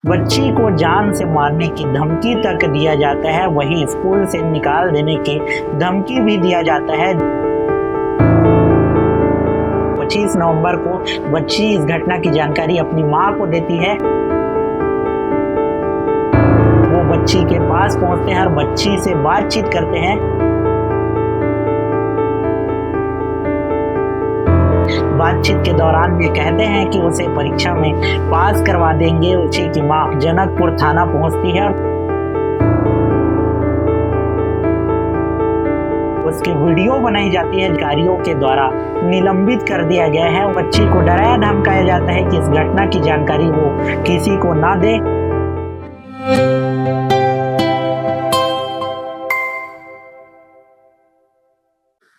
बच्ची को जान से मारने की धमकी तक दिया जाता है, वहीं स्कूल से निकाल देने की धमकी भी दिया जाता है। 25 नवंबर को बच्ची इस घटना की जानकारी अपनी मां को देती है। वो बच्ची के पास पहुंचते हैं और बच्ची से बातचीत करते हैं। बातचीत के दौरान वे कहते हैं कि उसे परीक्षा में पास करवा देंगे। बच्ची की मां जनकपुर थाना पहुंचती है। उसकी वीडियो बनाई जाती है। अधिकारियों के द्वारा निलंबित कर दिया गया है। बच्ची को डराया धमकाया जाता है कि इस घटना की जानकारी वो किसी को ना दे।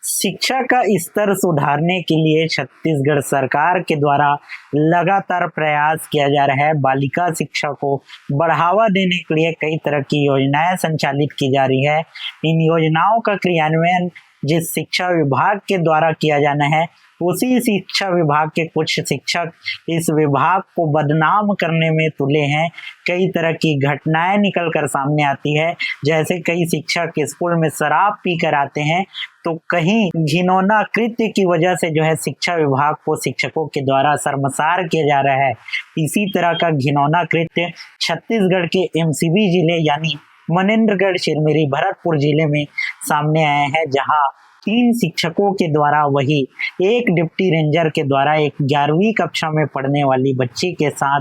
शिक्षा का स्तर सुधारने के लिए छत्तीसगढ़ सरकार के द्वारा लगातार प्रयास किया जा रहा है। बालिका शिक्षा को बढ़ावा देने के लिए कई तरह की योजनाएं संचालित की जा रही है। इन योजनाओं का क्रियान्वयन जिस शिक्षा विभाग के द्वारा किया जाना है, उसी शिक्षा विभाग के कुछ शिक्षक इस विभाग को बदनाम करने में तुले हैं। कई तरह की घटनाएं निकल कर सामने आती है, जैसे कई शिक्षक स्कूल में शराब पी कर आते हैं, तो कहीं घिनौना कृत्य की वजह से जो है शिक्षा विभाग को शिक्षकों के द्वारा शर्मसार किया जा रहा है। इसी तरह का घिनौना कृत्य छत्तीसगढ़ के एमसीबी जिले यानी मनेन्द्रगढ़, चिरमिरी, भरतपुर जिले में सामने आए हैं, जहां 3 शिक्षकों के द्वारा वही एक डिप्टी रेंजर के द्वारा एक 11वीं कक्षा में पढ़ने वाली बच्ची के साथ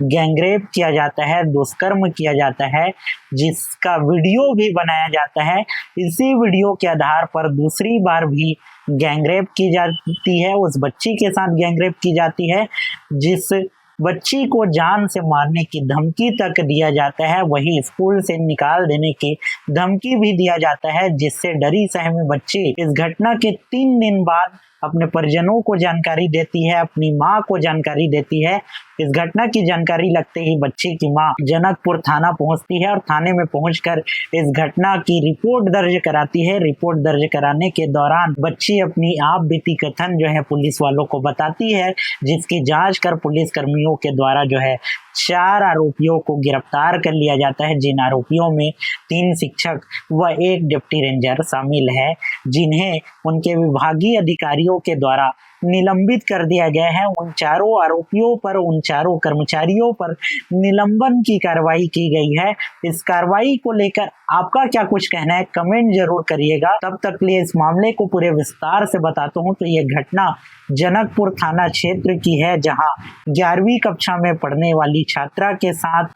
गैंगरेप किया जाता है, दुष्कर्म किया जाता है, जिसका वीडियो भी बनाया जाता है। इसी वीडियो के आधार पर दूसरी बार भी गैंगरेप की जाती है, उस बच्ची के साथ गैंगरेप की जाती है, जिस बच्ची को जान से मारने की धमकी तक दिया जाता है। वहीं स्कूल से निकाल देने की धमकी भी दिया जाता है, जिससे डरी सहमी बच्ची इस घटना के 3 दिन बाद अपने परिजनों को जानकारी देती है, अपनी मां को जानकारी देती है। इस घटना की जानकारी लगते ही बच्ची की मां जनकपुर थाना पहुंचती है और थाने में पहुंचकर इस घटना की रिपोर्ट दर्ज कराती है। रिपोर्ट दर्ज कराने के दौरान बच्ची अपनी आप बीती कथन जो है पुलिस वालों को बताती है, जिसकी जांच कर पुलिस कर्मियों के द्वारा जो है 4 आरोपियों को गिरफ्तार कर लिया जाता है, जिन आरोपियों में 3 शिक्षक व 1 डिप्टी रेंजर शामिल है, जिन्हें उनके विभागीय अधिकारियों के द्वारा निलंबित कर दिया गया है। उन चारों आरोपियों पर, उन चारों कर्मचारियों पर निलंबन की कार्रवाई की गई है। इस कार्रवाई को लेकर आपका क्या कुछ कहना है, कमेंट जरूर करिएगा। तब तक लिए इस मामले को पूरे विस्तार से बताता हूं। तो ये घटना जनकपुर थाना क्षेत्र की है, जहां 11वीं कक्षा में पढ़ने वाली छात्रा के साथ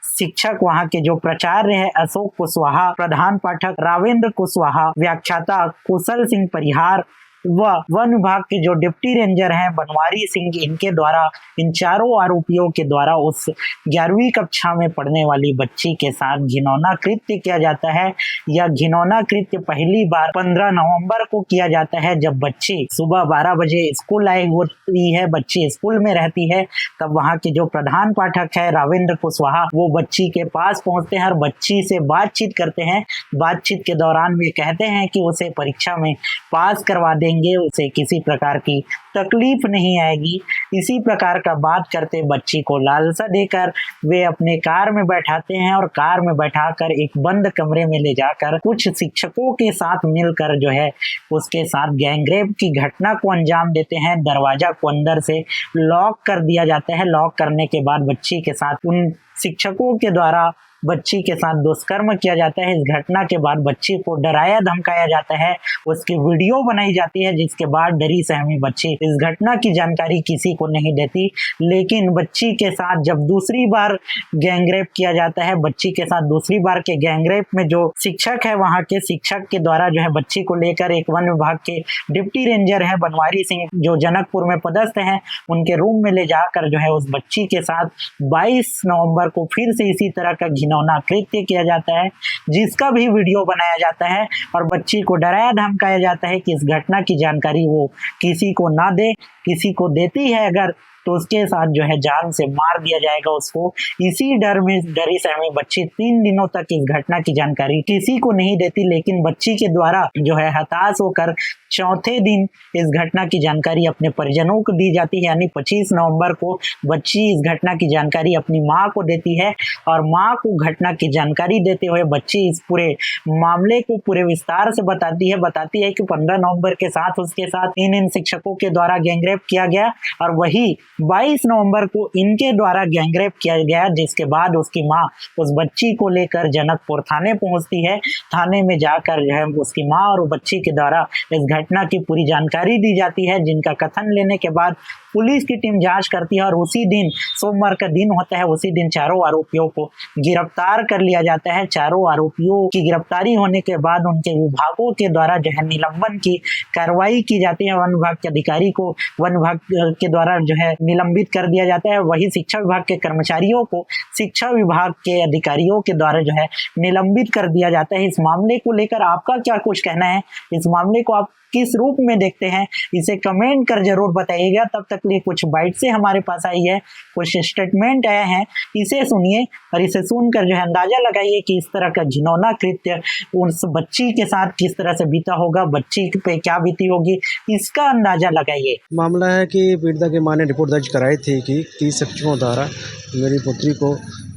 शिक्षक वहां के जो प्राचार्य है अशोक कुशवाहा, प्रधान पाठक रावेंद्र कुशवाहा, व्याख्याता कुशल सिंह परिहार व वन विभाग के जो डिप्टी रेंजर हैं बनवारी सिंह, इनके द्वारा इन चारों आरोपियों के द्वारा उस 11वीं कक्षा में पढ़ने वाली बच्ची के साथ घिनौना कृत्य किया जाता है। यह घिनौना कृत्य पहली बार 15 नवंबर को किया जाता है, जब बच्ची सुबह 12 बजे स्कूल आई होती है, बच्ची स्कूल में रहती है। तब वहाँ के जो प्रधान पाठक है रावेंद्र कुशवाहा, वो बच्ची के पास पहुंचते हैं और बच्ची से बातचीत करते हैं। बातचीत के दौरान वे कहते हैं कि उसे परीक्षा में पास करवा देंगे, उसे किसी प्रकार की तकलीफ नहीं आएगी। इसी प्रकार का बात करते बच्ची को लालसा देकर वे अपने कार में बैठाते हैं और कार में बैठाकर एक बंद कमरे में ले जाकर कुछ शिक्षकों के साथ मिलकर जो है उसके साथ गैंगरेप की घटना को अंजाम देते हैं। दरवाजा को अंदर से लॉक कर दिया जाता है। लॉक करने के बाद बच्ची के साथ उन शिक्षकों के द्वारा बच्ची के साथ दुष्कर्म किया जाता है। इस घटना के बाद बच्ची को डराया धमकाया जाता है, उसकी वीडियो बनाई जाती है, जिसके बाद डरी सहमी बच्ची इस घटना की जानकारी किसी को नहीं देती। लेकिन बच्ची के साथ जब दूसरी बार गैंगरेप किया जाता है, बच्ची के साथ दूसरी बार के गैंगरेप में जो शिक्षक है, वहाँ के शिक्षक के द्वारा जो है बच्ची को लेकर एक वन विभाग के डिप्टी रेंजर है बनवारी सिंह, जो जनकपुर में पदस्थ हैं, उनके रूम में ले जाकर जो है उस बच्ची के साथ 22 नवंबर को फिर से इसी तरह का घिनौना कृत्य किया जाता है, जिसका भी वीडियो बनाया जाता है और बच्ची को डराया धमकाया जाता है कि इस घटना की जानकारी वो किसी को ना दे। किसी को देती है अगर, तो उसके साथ जो है जान से मार दिया जाएगा उसको। इसी डरी सहमी बच्ची 3 दिनों तक इस घटना की जानकारी किसी को नहीं देती, लेकिन बच्ची के द्वारा जो है हताश होकर चौथे दिन इस घटना की जानकारी अपने परिजनों को दी जाती है। यानी 25 नवंबर को बच्ची इस घटना की जानकारी अपनी माँ को देती है और माँ को घटना की जानकारी देते हुए बच्ची इस पूरे मामले को पूरे विस्तार से बताती है कि 15 नवंबर के साथ उसके साथ इन शिक्षकों के द्वारा गैंगरेप किया गया और वही 22 नवंबर को इनके द्वारा गैंगरेप किया गया, जिसके बाद उसकी माँ उस बच्ची को लेकर जनकपुर थाने पहुंचती है। थाने में जाकर जो है उसकी माँ और बच्ची के द्वारा इस घटना की पूरी जानकारी दी जाती है, जिनका कथन लेने के बाद पुलिस की टीम जांच करती है और उसी दिन सोमवार का दिन होता है, उसी दिन चारों आरोपियों को गिरफ्तार कर लिया जाता है। चारों आरोपियों की गिरफ्तारी होने के बाद उनके विभागों के द्वारा जो है निलंबन की कार्रवाई की जाती है। वन विभाग के अधिकारी को वन विभाग के द्वारा जो है निलंबित कर दिया जाता है, वही शिक्षा विभाग के कर्मचारियों को शिक्षा विभाग के अधिकारियों के द्वारा जो है निलंबित कर दिया जाता है। इस मामले को लेकर आपका क्या कुछ कहना है? इस मामले को आप किस रूप में देखते हैं, इसे कमेंट कर जरूर बताइएगा। तब तक लिए कुछ बाइट से हमारे पास आई है, कुछ स्टेटमेंट आया है, इसे सुनिए और इसे सुनकर जो है अंदाजा लगाइए कि इस तरह का घिनौना कृत्य उस बच्ची के साथ किस तरह से बीता होगा, बच्ची पे क्या बीती होगी, इसका अंदाजा लगाइए। मामला है कि पीड़िता की मां ने रिपोर्ट दर्ज कराई थी कि 30 शिक्षकों द्वारा मेरी पुत्री को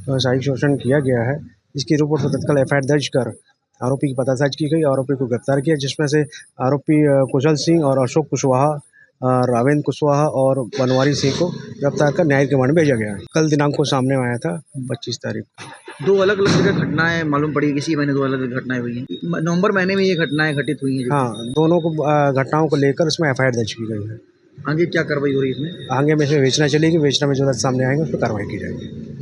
शारीरिक शोषण किया गया है। इसकी रिपोर्ट पर तत्काल एफआईआर दर्ज कर आरोपी की पतासाज की गई, आरोपी को गिरफ्तार किया, जिसमें से आरोपी कुशल सिंह और अशोक कुशवाहा, रावेंद्र कुशवाहा और बनवारी सिंह को गिरफ्तार कर न्यायिक रिमांड में भेजा गया। कल दिनांक को सामने आया था 25 तारीख को। 2 अलग अलग जगह घटनाएं मालूम पड़ी, किसी महीने 2 अलग अलग घटनाएं हुई हैं। नवंबर महीने में ये घटनाएं घटित हुई हैं। हाँ, दोनों को घटनाओं को लेकर उसमें एफआईआर दर्ज की गई है। आगे क्या कार्रवाई हो रही है इसमें? आगे में इसमें विवेचना चलेगी, विवेचना में जो सामने आएंगे उस पर कार्रवाई की जाएगी।